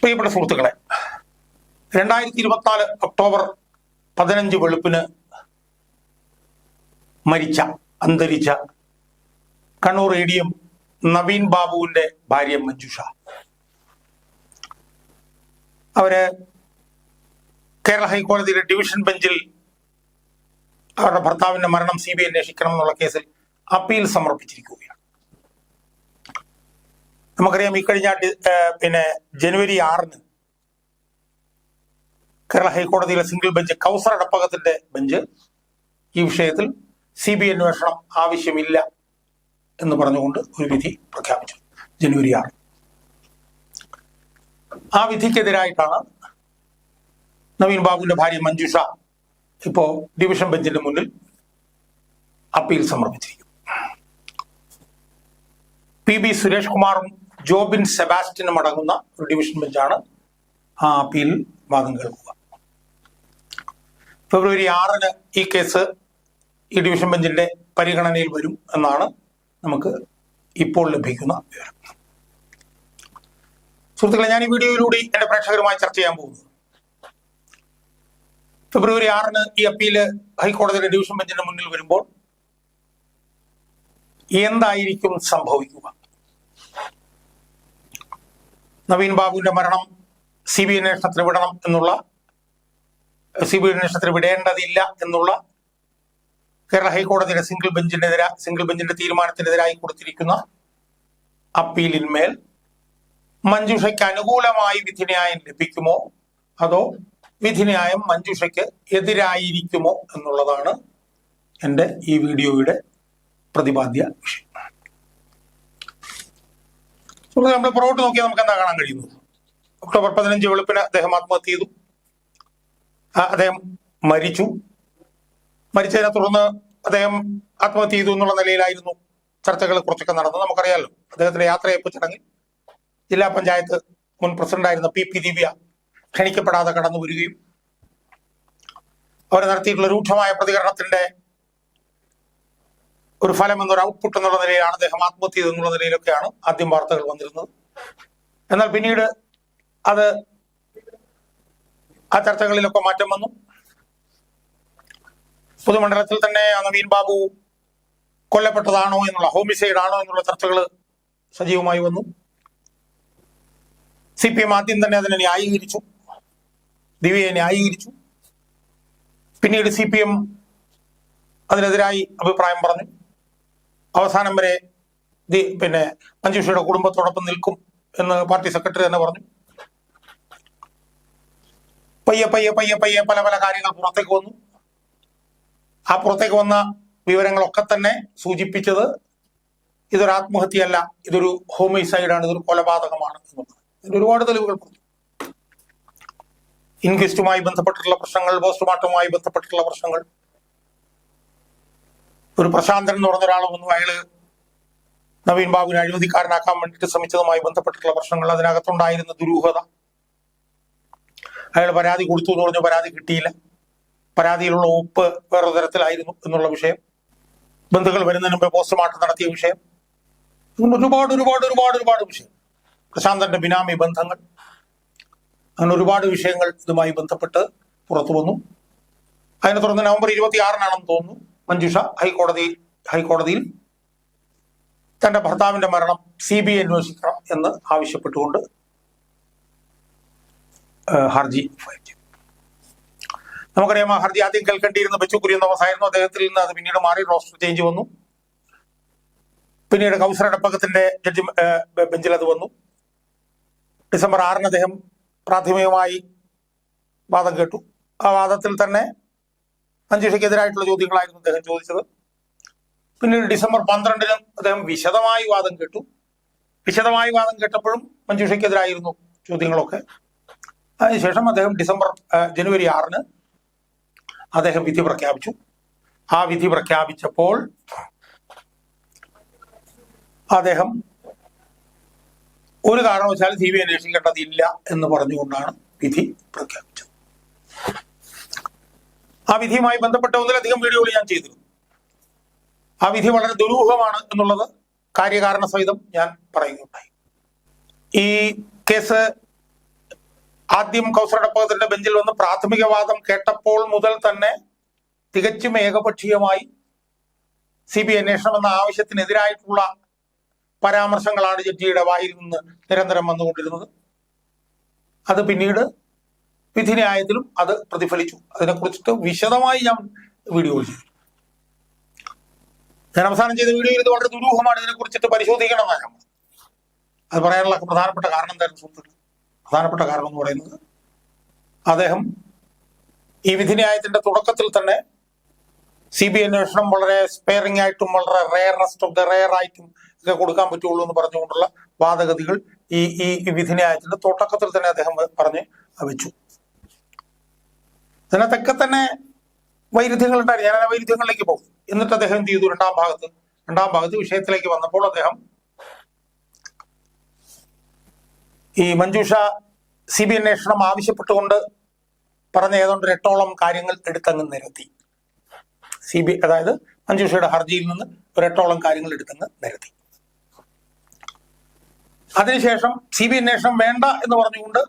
പ്രിയപ്പെട്ട സുഹൃത്തുക്കളെ, 2024 ഒക്ടോബർ 15 വെളുപ്പിന് അന്തരിച്ച കണ്ണൂർ ADM നവീൻ ബാബുവിന്റെ ഭാര്യ മഞ്ജുഷ. അവര് കേരള ഹൈക്കോടതിയിലെ ഡിവിഷൻ ബെഞ്ചിൽ അവരുടെ ഭർത്താവിന്റെ മരണം CBI അന്വേഷിക്കണം എന്നുള്ള കേസിൽ അപ്പീൽ സമർപ്പിച്ചിരിക്കുകയാണ്. നമുക്കറിയാം, ഇക്കഴിഞ്ഞ ജനുവരി 6 കേരള ഹൈക്കോടതിയിലെ സിംഗിൾ ബെഞ്ച് കൗസർ എടപ്പകത്തിന്റെ ബെഞ്ച് ഈ വിഷയത്തിൽ CBI അന്വേഷണം ആവശ്യമില്ല എന്ന് പറഞ്ഞുകൊണ്ട് ഒരു വിധി പ്രഖ്യാപിച്ചു. ജനുവരി 6 ആ വിധിക്കെതിരായിട്ടാണ് നവീൻ ബാബുവിന്റെ ഭാര്യ മഞ്ജുഷ ഇപ്പോ ഡിവിഷൻ ബെഞ്ചിന്റെ മുന്നിൽ അപ്പീൽ സമർപ്പിച്ചിരിക്കുന്നു. PB സുരേഷ് കുമാറും ജോബിൻ സെബാസ്റ്റ്യനും അടങ്ങുന്ന ഒരു ഡിവിഷൻ ബെഞ്ചാണ് ആ അപ്പീൽ വാദം കേൾക്കുക. ഫെബ്രുവരി 6 ഈ കേസ് ഈ ഡിവിഷൻ ബെഞ്ചിന്റെ പരിഗണനയിൽ വരും എന്നാണ് നമുക്ക് ഇപ്പോൾ ലഭിക്കുന്ന വിവരം. സുഹൃത്തുക്കളെ, ഞാൻ ഈ വീഡിയോയിലൂടെ എന്റെ പ്രേക്ഷകരുമായി ചർച്ച ചെയ്യാൻ പോകുന്നത് ഫെബ്രുവരി 6 ഈ അപ്പീല് ഹൈക്കോടതിയുടെ ഡിവിഷൻ ബെഞ്ചിന്റെ മുന്നിൽ വരുമ്പോൾ എന്തായിരിക്കും സംഭവിക്കുക? നവീൻ ബാബുവിന്റെ മരണം CBI അന്വേഷണത്തിന് വിടണം എന്നുള്ള, CBI അന്വേഷണത്തിന് വിടേണ്ടതില്ല എന്നുള്ള കേരള ഹൈക്കോടതിയുടെ സിംഗിൾ ബെഞ്ചിന്റെ തീരുമാനത്തിനെതിരായി കൊടുത്തിരിക്കുന്ന അപ്പീലിന്മേൽ മഞ്ജുഷയ്ക്ക് അനുകൂലമായി വിധിന്യായം ലഭിക്കുമോ അതോ വിധിന്യായം മഞ്ജുഷയ്ക്ക് എതിരായിരിക്കുമോ എന്നുള്ളതാണ് എൻ്റെ ഈ വീഡിയോയുടെ പ്രതിപാദ്യ വിഷയം. നമ്മൾ പുറകോട്ട് നോക്കിയാൽ നമുക്ക് എന്താ കാണാൻ കഴിയുന്നത്? ഒക്ടോബർ 15 വെളുപ്പിന് അദ്ദേഹം ആത്മഹത്യ ചെയ്തു. അദ്ദേഹം മരിച്ചതിനെ തുടർന്ന് അദ്ദേഹം ആത്മഹത്യ ചെയ്തു എന്നുള്ള നിലയിലായിരുന്നു ചർച്ചകൾ കുറച്ചൊക്കെ നടന്നത്. നമുക്കറിയാമല്ലോ, അദ്ദേഹത്തിന്റെ യാത്രയയപ്പ് ചടങ്ങിൽ ജില്ലാ പഞ്ചായത്ത് മുൻ പ്രസിഡന്റായിരുന്ന PP ദിവ്യ ക്ഷണിക്കപ്പെടാതെ കടന്നു വരികയും അവർ നടത്തിയിട്ടുള്ള രൂക്ഷമായ പ്രതികരണത്തിന്റെ ഒരു ഫലം എന്നൊരു ഔട്ട്പുട്ട് എന്നുള്ള നിലയിലാണ് അദ്ദേഹം ആത്മഹത്യ ചെയ്തെന്നുള്ള നിലയിലൊക്കെയാണ് ആദ്യം വാർത്തകൾ വന്നിരുന്നത്. എന്നാൽ പിന്നീട് ആ ചർച്ചകളിലൊക്കെ മാറ്റം വന്നു. പൊതുമണ്ഡലത്തിൽ തന്നെ നവീൻ ബാബു കൊല്ലപ്പെട്ടതാണോ എന്നുള്ള, ഹോമിസൈഡ് ആണോ എന്നുള്ള ചർച്ചകൾ സജീവമായി വന്നു. CPM ആദ്യം തന്നെ അതിനെ ന്യായീകരിച്ചു, ദിവ്യയെ ന്യായീകരിച്ചു. പിന്നീട് CPM അതിനെതിരായി അഭിപ്രായം പറഞ്ഞു. അവസാനം വരെ മഞ്ജുഷയുടെ കുടുംബത്തോടൊപ്പം നിൽക്കും എന്ന് പാർട്ടി സെക്രട്ടറി തന്നെ പറഞ്ഞു. പയ്യെ പല കാര്യങ്ങൾ പുറത്തേക്ക് വന്നു. ആ പുറത്തേക്ക് വന്ന വിവരങ്ങളൊക്കെ തന്നെ സൂചിപ്പിച്ചത് ഇതൊരു ആത്മഹത്യയല്ല, ഇതൊരു ഹോമിസൈഡാണ്, ഇതൊരു കൊലപാതകമാണ് എന്നുള്ളത്. ഇതിന് ഒരുപാട് തെളിവുകൾ പറഞ്ഞു. ഇൻക്വസ്റ്റുമായി ബന്ധപ്പെട്ടിട്ടുള്ള പ്രശ്നങ്ങൾ, പോസ്റ്റ്മോർട്ടവുമായി ബന്ധപ്പെട്ടിട്ടുള്ള പ്രശ്നങ്ങൾ, ഒരു പ്രശാന്തൻ എന്ന് പറഞ്ഞ ഒരാൾ വന്നു, അയാള് നവീൻ ബാബുവിനെ അഴിമതിക്കാരനാക്കാൻ വേണ്ടിയിട്ട് ശ്രമിച്ചതുമായി ബന്ധപ്പെട്ടിട്ടുള്ള പ്രശ്നങ്ങൾ, അതിനകത്തുണ്ടായിരുന്ന ദുരൂഹത, അയാൾ പരാതി കൊടുത്തു എന്ന് പറഞ്ഞു, പരാതി കിട്ടിയില്ല, പരാതിയിലുള്ള ഒപ്പ് വേറെ തരത്തിലായിരുന്നു എന്നുള്ള വിഷയം, ബന്ധുക്കൾ വരുന്നതിന് മുമ്പ് പോസ്റ്റ്മോർട്ടം നടത്തിയ വിഷയം, ഒരുപാട് വിഷയം, പ്രശാന്തന്റെ ബിനാമി ബന്ധങ്ങൾ, അങ്ങനെ ഒരുപാട് വിഷയങ്ങൾ ഇതുമായി ബന്ധപ്പെട്ട് പുറത്തു വന്നു. അതിനെ തുടർന്ന് നവംബർ 26 തോന്നുന്നു മഞ്ജുഷ ഹൈക്കോടതിയിൽ തന്റെ ഭർത്താവിന്റെ മരണം CBI അന്വേഷിക്കണം എന്ന് ആവശ്യപ്പെട്ടുകൊണ്ട് ഹർജി ഫയൽ ചെയ്തു. നമുക്കറിയാം, ആ ഹർജി ആദ്യം കേൾക്കേണ്ടിയിരുന്ന ബച്ചു കുര്യൻ തോമസ് ആയിരുന്നു. അദ്ദേഹത്തിൽ നിന്ന് അത് പിന്നീട് മാറി റോസ്റ്റർ ചേഞ്ച് വന്നു. പിന്നീട് കൗസർ എടപ്പകത്തിന്റെ ബെഞ്ചിൽ അത് വന്നു. ഡിസംബർ 6 അദ്ദേഹം പ്രാഥമികമായി വാദം കേട്ടു. ആ വാദത്തിൽ തന്നെ മഞ്ജുഷയ്ക്കെതിരായിട്ടുള്ള ചോദ്യങ്ങളായിരുന്നു അദ്ദേഹം ചോദിച്ചത്. പിന്നീട് ഡിസംബർ 12 അദ്ദേഹം വിശദമായി വാദം കേട്ടു. വിശദമായി വാദം കേട്ടപ്പോഴും മഞ്ജുഷയ്ക്കെതിരായിരുന്നു ചോദ്യങ്ങളൊക്കെ. അതിനുശേഷം അദ്ദേഹം ജനുവരി 6 അദ്ദേഹം വിധി പ്രഖ്യാപിച്ചു. ആ വിധി പ്രഖ്യാപിച്ചപ്പോൾ അദ്ദേഹം ഒരു കാരണവശാലും CBI അന്വേഷിക്കേണ്ടതില്ല എന്ന് പറഞ്ഞുകൊണ്ടാണ് വിധി പ്രഖ്യാപിച്ചത്. ആ വിധിയുമായി ബന്ധപ്പെട്ട ഒന്നിലധികം വീഡിയോകൾ ഞാൻ ചെയ്തിരുന്നു. ആ വിധി വളരെ ദുരൂഹമാണ് എന്നുള്ളത് കാര്യകാരണ സഹിതം ഞാൻ പറയുകയുണ്ടായി. ഈ കേസ് ആദ്യം കൗസരടപ്പകത്തിന്റെ ബെഞ്ചിൽ വന്ന് പ്രാഥമിക വാദം കേട്ടപ്പോൾ മുതൽ തന്നെ തികച്ചും ഏകപക്ഷീയമായി CBI അന്വേഷണം എന്ന ആവശ്യത്തിനെതിരായിട്ടുള്ള പരാമർശങ്ങളാണ് ജഡ്ജിയുടെ വായിൽ നിന്ന് നിരന്തരം വന്നുകൊണ്ടിരുന്നത്. അത് പിന്നീട് വിധിന്യായത്തിലും അത് പ്രതിഫലിച്ചു. അതിനെക്കുറിച്ചിട്ട് വിശദമായി ഞാൻ വീഡിയോ ചെയ്തു. ഞാൻ അവസാനം ചെയ്ത വീഡിയോയിൽ ഇത് വളരെ ദുരൂഹമാണ്, ഇതിനെക്കുറിച്ചിട്ട് പരിശോധിക്കണം എന്നാണ് നമ്മൾ. അത് പറയാനുള്ള പ്രധാനപ്പെട്ട കാരണം എന്തായിരുന്നു സുഹൃത്തുക്കൾ? പ്രധാനപ്പെട്ട കാരണം എന്ന് പറയുന്നത്, അദ്ദേഹം ഈ വിധിന്യായത്തിന്റെ തുടക്കത്തിൽ തന്നെ CBI അന്വേഷണം വളരെ സ്പെയറിംഗ് ആയിട്ടും വളരെ റെയറസ്റ്റ് ഓഫ് ദ റെയർ ആയിട്ടും ഒക്കെ കൊടുക്കാൻ പറ്റുള്ളൂ എന്ന് പറഞ്ഞുകൊണ്ടുള്ള വാദഗതികൾ ഈ വിധിന്യായത്തിന്റെ തുടക്കത്തിൽ തന്നെ അദ്ദേഹം പറഞ്ഞ് വെച്ചു. അതിനകത്തൊക്കെ തന്നെ വൈരുദ്ധ്യങ്ങൾ ഉണ്ടായിരുന്നു. ഞാൻ ആ വൈരുദ്ധ്യങ്ങളിലേക്ക് പോകും. എന്നിട്ട് അദ്ദേഹം എന്ത് ചെയ്തു? രണ്ടാം ഭാഗത്ത് വിഷയത്തിലേക്ക് വന്നപ്പോൾ അദ്ദേഹം ഈ മഞ്ജുഷ CBI അന്വേഷണം ആവശ്യപ്പെട്ടുകൊണ്ട് പറഞ്ഞ ഏതാണ്ട് 8ഓളം കാര്യങ്ങൾ എടുത്തങ്ങ് നിരത്തി. CBI അതായത് മഞ്ജുഷയുടെ ഹർജിയിൽ നിന്ന് 8ഓളം കാര്യങ്ങൾ എടുത്തങ്ങ് നിരത്തി. അതിനുശേഷം CBI അന്വേഷണം വേണ്ട എന്ന് പറഞ്ഞുകൊണ്ട്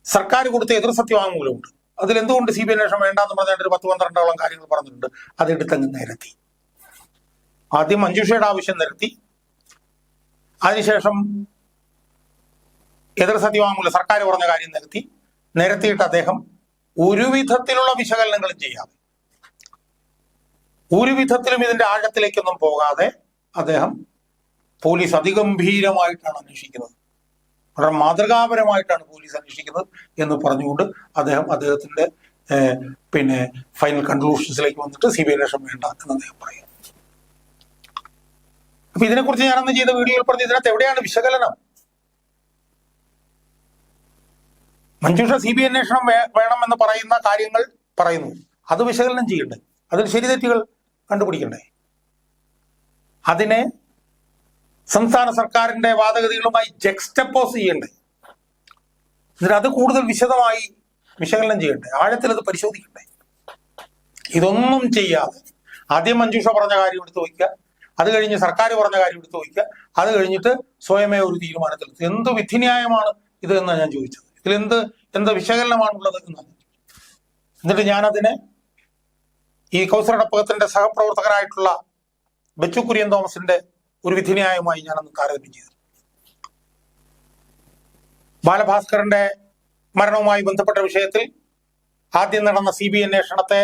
സർക്കാർ കൊടുത്ത എതിർ സത്യവാങ്മൂലമുണ്ട്. അതിലെന്തുകൊണ്ട് CBI അന്വേഷണം വേണ്ട എന്ന് പറഞ്ഞാൽ ഒരു 10-12ഓളം കാര്യങ്ങൾ പറഞ്ഞിട്ടുണ്ട്. അതെടുത്തങ്ങ് നിരത്തി. ആദ്യം മഞ്ജുഷയുടെ ആവശ്യം നിരത്തി, അതിനുശേഷം എതിർ സത്യവാങ്മൂലം സർക്കാർ പറഞ്ഞ കാര്യം നിരത്തിയിട്ട് അദ്ദേഹം ഒരു വിധത്തിലുള്ള വിശകലനങ്ങളും ചെയ്യാതെ, ഒരു വിധത്തിലും ഇതിന്റെ ആഴത്തിലേക്കൊന്നും പോകാതെ അദ്ദേഹം പോലീസ് അതിഗംഭീരമായിട്ടാണ് അന്വേഷിക്കുന്നത്, വളരെ മാതൃകാപരമായിട്ടാണ് പോലീസ് അന്വേഷിക്കുന്നത് എന്ന് പറഞ്ഞുകൊണ്ട് അദ്ദേഹത്തിന്റെ ഫൈനൽ കൺക്ലൂഷൻസിലേക്ക് വന്നിട്ട് CBI അന്വേഷണം വേണ്ട എന്ന് അദ്ദേഹം പറയും. അപ്പൊ ഇതിനെക്കുറിച്ച് ഞാനന്ന് ചെയ്ത വീഡിയോയിൽ പറഞ്ഞു, ഇതിനകത്ത് എവിടെയാണ് വിശകലനം? മഞ്ജുഷ CBI അന്വേഷണം വേണം എന്ന് പറയുന്ന കാര്യങ്ങൾ പറയുന്നു, അത് വിശകലനം ചെയ്യണ്ടേ? അതിൽ ശരി തെറ്റുകൾ കണ്ടുപിടിക്കണ്ടേ? അതിനെ സംസ്ഥാന സർക്കാരിന്റെ വാദഗതികളുമായി ജക്സ്റ്റപ്പോസ് ചെയ്യണ്ടേ? അത് കൂടുതൽ വിശദമായി വിശകലനം ചെയ്യണ്ടേ? ആഴത്തിൽ അത് പരിശോധിക്കണ്ടേ? ഇതൊന്നും ചെയ്യാതെ ആദ്യം മഞ്ജുഷ പറഞ്ഞ കാര്യം എടുത്തു വയ്ക്കുക, അത് കഴിഞ്ഞ് സർക്കാർ പറഞ്ഞ കാര്യം എടുത്തു വയ്ക്കുക, അത് കഴിഞ്ഞിട്ട് സ്വയമേ ഒരു തീരുമാനത്തിലെത്തുക. എന്ത് വിധിന്യായമാണ് ഇത് എന്നാണ് ഞാൻ ചോദിച്ചത്. എന്ത് വിശകലനമാണുള്ളത് എന്നാണ്. എന്നിട്ട് ഞാനതിനെ ഈ കൗസരടപ്പകത്തിന്റെ സഹപ്രവർത്തകരായിട്ടുള്ള ബെച്ചു കുര്യൻ തോമസിന്റെ ഒരു വിധിന്യായമായി ഞാനന്ന് താരതമ്യം ചെയ്തു. ബാലഭാസ്കറിന്റെ മരണവുമായി ബന്ധപ്പെട്ട വിഷയത്തിൽ ആദ്യം നടന്ന CBI അന്വേഷണത്തെ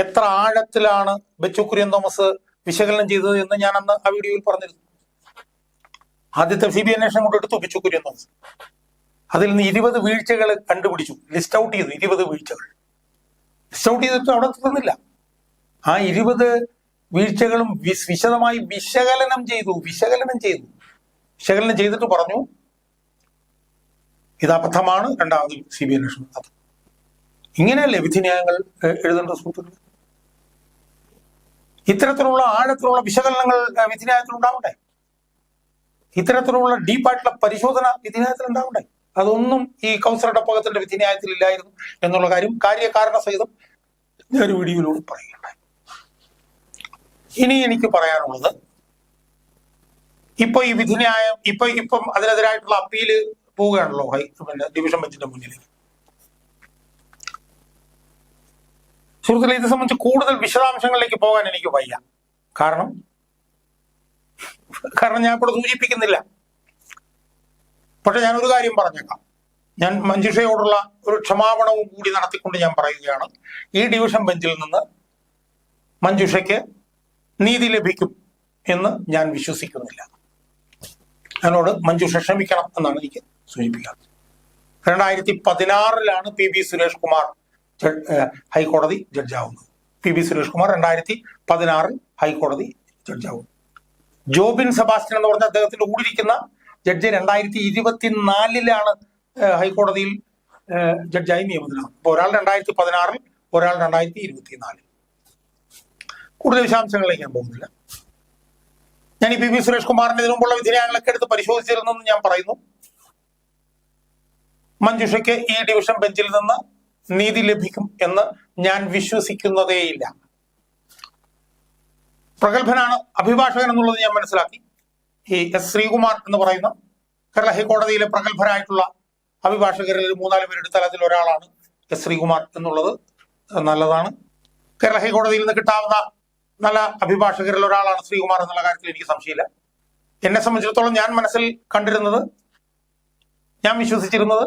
എത്ര ആഴത്തിലാണ് ബെച്ചു കുര്യൻ തോമസ് വിശകലനം ചെയ്തത് എന്ന് ഞാൻ അന്ന് ആ വീഡിയോയിൽ പറഞ്ഞിരുന്നു. ആദ്യത്തെ CBI അന്വേഷണം കൊണ്ട് എടുത്തു ബെച്ചു കുര്യൻ തോമസ്. അതിൽ നിന്ന് 20 വീഴ്ചകൾ കണ്ടുപിടിച്ചു, ലിസ്റ്റ് ഔട്ട് ചെയ്തു. 20 വീഴ്ചകൾ ലിസ്റ്റ് ഔട്ട് ചെയ്തിട്ട് അവിടെ തീർന്നില്ല. ആ 20 വീഴ്ചകളും വിശദമായി വിശകലനം ചെയ്തിട്ട് പറഞ്ഞു, ഇത് അബദ്ധമാണ്, രണ്ടാമത് CBI അന്വേഷണം. അത് ഇങ്ങനെയല്ലേ വിധിന്യായങ്ങൾ എഴുതേണ്ട സുഹൃത്തുക്കൾ? ഇത്തരത്തിലുള്ള ആഴത്തിലുള്ള വിശകലനങ്ങൾ വിധിന്യായത്തിൽ ഉണ്ടാവണ്ടേ? ഇത്തരത്തിലുള്ള ഡീപ്പായിട്ടുള്ള പരിശോധന വിധിന്യായത്തിൽ ഉണ്ടാവണ്ടേ? അതൊന്നും ഈ കൗസരടപ്പകത്തിന്റെ വിധിന്യായത്തിൽ ഇല്ലായിരുന്നു എന്നുള്ള കാര്യം കാര്യകാരണ സഹിതം ഞാനൊരു വീഡിയോയിലൂടെ പറയുകയുണ്ടായി. ഇനി എനിക്ക് പറയാനുള്ളത്, ഇപ്പൊ ഈ വിധിന്യായം ഇപ്പം അതിനെതിരായിട്ടുള്ള അപ്പീല് പോവുകയാണല്ലോ ഡിവിഷൻ ബെഞ്ചിന്റെ മുന്നിലേക്ക്. സുഹൃത്തുക്കളെ, ഇത് സംബന്ധിച്ച് കൂടുതൽ വിശദാംശങ്ങളിലേക്ക് പോകാൻ എനിക്ക് വയ്യ. കാരണം ഞാൻ ഇവിടെ സൂചിപ്പിക്കുന്നില്ല. പക്ഷെ ഞാനൊരു കാര്യം പറഞ്ഞേക്കാം. ഞാൻ മഞ്ജുഷയോടുള്ള ഒരു ക്ഷമാപണവും കൂടി നടത്തിക്കൊണ്ട് ഞാൻ പറയുകയാണ്, ഈ ഡിവിഷൻ ബെഞ്ചിൽ നിന്ന് മഞ്ജുഷയ്ക്ക് നീതി ലഭിക്കും എന്ന് ഞാൻ വിശ്വസിക്കുന്നില്ല. അതിനോട് മഞ്ജുഷ ക്ഷമിക്കണം എന്നാണ് എനിക്ക് സൂചിപ്പിക്കുന്നത്. 2016 PB സുരേഷ് കുമാർ ഹൈക്കോടതി ജഡ്ജാവുന്നത്. PB സുരേഷ് കുമാർ 2016 ഹൈക്കോടതി ജഡ്ജാവുന്നു. ജോബിൻ സെബാസ്റ്റ്യൻ എന്ന് പറഞ്ഞ അദ്ദേഹത്തിന്റെ കൂടിയിരിക്കുന്ന ജഡ്ജി 2024 ഹൈക്കോടതിയിൽ ജഡ്ജായി നിയമിതനാണ്. അപ്പൊ ഒരാൾ 2016, ഒരാൾ 2024. കൂടുതൽ വിശദാംശങ്ങളിലേക്ക് ഞാൻ പോകുന്നില്ല. ഞാൻ ഈ PB സുരേഷ് കുമാറിന്റെ ഇതിനു മുമ്പുള്ള വിധിന്യായങ്ങളൊക്കെ എടുത്ത് പരിശോധിച്ചിരുന്നെന്ന് ഞാൻ പറയുന്നു. മഞ്ജുഷയ്ക്ക് ഈ ഡിവിഷൻ ബെഞ്ചിൽ നിന്ന് നീതി ലഭിക്കും എന്ന് ഞാൻ വിശ്വസിക്കുന്നതേയില്ല. പ്രഗത്ഭനാണ് അഭിഭാഷകൻ എന്നുള്ളത് ഞാൻ മനസ്സിലാക്കി. ഈ S. ശ്രീകുമാർ എന്ന് പറയുന്ന കേരള ഹൈക്കോടതിയിലെ പ്രഗത്ഭരായിട്ടുള്ള അഭിഭാഷകരിൽ 3-4 പേരെടുത്താൽ അതിൽ ഒരാളാണ് എസ് ശ്രീകുമാർ എന്നുള്ളത് നല്ലതാണ്. കേരള ഹൈക്കോടതിയിൽ നിന്ന് കിട്ടാവുന്ന നല്ല അഭിഭാഷകരിൽ ഒരാളാണ് ശ്രീകുമാർ എന്നുള്ള കാര്യത്തിൽ എനിക്ക് സംശയമില്ല. എന്നെ സംബന്ധിച്ചിടത്തോളം ഞാൻ മനസ്സിൽ കണ്ടിരുന്നത്, ഞാൻ വിശ്വസിച്ചിരുന്നത്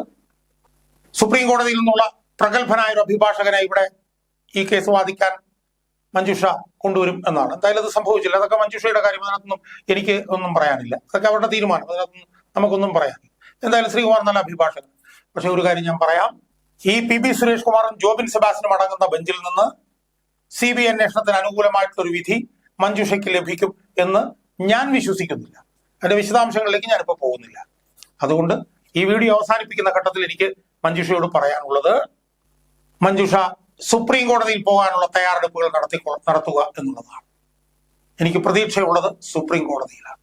സുപ്രീം കോടതിയിൽ നിന്നുള്ള പ്രഗത്ഭനായ ഒരു അഭിഭാഷകനെ ഇവിടെ ഈ കേസ് വാദിക്കാൻ മഞ്ജുഷ കൊണ്ടുവരും എന്നാണ്. എന്തായാലും അത് സംഭവിച്ചില്ല. അതൊക്കെ മഞ്ജുഷയുടെ കാര്യം, അതിനകത്തൊന്നും എനിക്ക് ഒന്നും പറയാനില്ല. അതൊക്കെ അവരുടെ തീരുമാനം, അതിനകത്തൊന്നും നമുക്കൊന്നും പറയാനില്ല. എന്തായാലും ശ്രീകുമാർ നല്ല അഭിഭാഷകൻ. പക്ഷെ ഒരു കാര്യം ഞാൻ പറയാം, ഈ പി ബി സുരേഷ് കുമാറും ജോബിൻ സെബാസ്റ്റ്യനും അടങ്ങുന്ന ബെഞ്ചിൽ നിന്ന് CBI അന്വേഷണത്തിന് അനുകൂലമായിട്ടുള്ള വിധി മഞ്ജുഷയ്ക്ക് ലഭിക്കും എന്ന് ഞാൻ വിശ്വസിക്കുന്നില്ല. അതിന്റെ വിശദാംശങ്ങളിലേക്ക് ഞാനിപ്പോൾ പോകുന്നില്ല. അതുകൊണ്ട് ഈ വീഡിയോ അവസാനിപ്പിക്കുന്ന ഘട്ടത്തിൽ എനിക്ക് മഞ്ജുഷയോട് പറയാനുള്ളത്, മഞ്ജുഷ സുപ്രീം കോടതിയിൽ പോകാനുള്ള തയ്യാറെടുപ്പുകൾ നടത്തുക എന്നുള്ളതാണ്. എനിക്ക് പ്രതീക്ഷയുള്ളത് സുപ്രീം കോടതിയിലാണ്.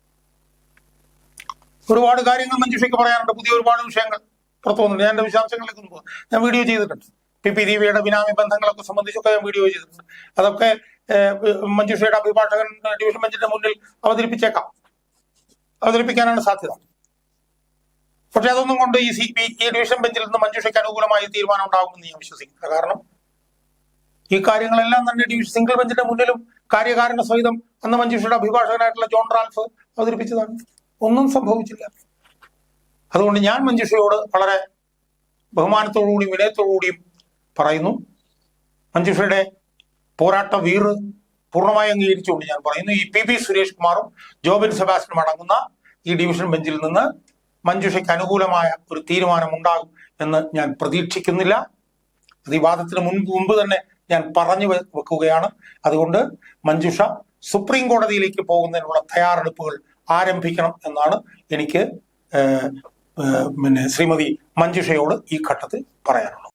ഒരുപാട് കാര്യങ്ങൾ മഞ്ജുഷയ്ക്ക് പറയാനുണ്ട്, പുതിയ ഒരുപാട് വിഷയങ്ങൾ പുറത്തു വന്നിട്ടുണ്ട്. ഞാൻ എന്റെ വിശദാംശങ്ങളിലേക്ക് പോകാം. ഞാൻ വീഡിയോ ചെയ്തിട്ടുണ്ട്. PP ദേവിയുടെ ബിനാമി ബന്ധങ്ങളൊക്കെ സംബന്ധിച്ചൊക്കെ ഞാൻ വീഡിയോ ചെയ്തിട്ടുണ്ട്. അതൊക്കെ മഞ്ജുഷയുടെ അഭിഭാഷകൻ ഡിവിഷൻ ബെഞ്ചിന്റെ മുന്നിൽ അവതരിപ്പിക്കാനാണ് സാധ്യത. പക്ഷെ അതൊന്നും കൊണ്ട് ഈ ഡിവിഷൻ ബെഞ്ചിൽ നിന്ന് മഞ്ജുഷയ്ക്ക് അനുകൂലമായി തീരുമാനം ഉണ്ടാകുമെന്ന് ഞാൻ വിശ്വസിക്കുന്നു. കാരണം ഈ കാര്യങ്ങളെല്ലാം തന്നെ സിംഗിൾ ബെഞ്ചിന്റെ മുന്നിലും കാര്യകാരണ സഹിതം അന്ന് മഞ്ജുഷയുടെ അഭിഭാഷകനായിട്ടുള്ള ജോൺ റാൽഫ് അവതരിപ്പിച്ചതാണ്. ഒന്നും സംഭവിച്ചില്ല. അതുകൊണ്ട് ഞാൻ മഞ്ജുഷയോട് വളരെ ബഹുമാനത്തോടുകൂടിയും വിനയത്തോടുകൂടിയും പറയുന്നു, മഞ്ജുഷയുടെ പോരാട്ട വീറ് പൂർണ്ണമായി അംഗീകരിച്ചുകൊണ്ട് ഞാൻ പറയുന്നു, ഈ PB സുരേഷ് കുമാറും ജോബിൻ സെബാസ്റ്റ്യനും അടങ്ങുന്ന ഈ ഡിവിഷൻ ബെഞ്ചിൽ നിന്ന് മഞ്ജുഷയ്ക്ക് അനുകൂലമായ ഒരു തീരുമാനം ഉണ്ടാകും എന്ന് ഞാൻ പ്രതീക്ഷിക്കുന്നില്ല. അത് ഈ വാദത്തിന് മുമ്പ് തന്നെ ഞാൻ പറഞ്ഞു വെക്കുകയാണ്. അതുകൊണ്ട് മഞ്ജുഷ സുപ്രീം കോടതിയിലേക്ക് പോകുന്നതിനുള്ള തയ്യാറെടുപ്പുകൾ ആരംഭിക്കണം എന്നാണ് എനിക്ക് ശ്രീമതി മഞ്ജുഷയോട് ഈ ഘട്ടത്തിൽ പറയാനുള്ളത്.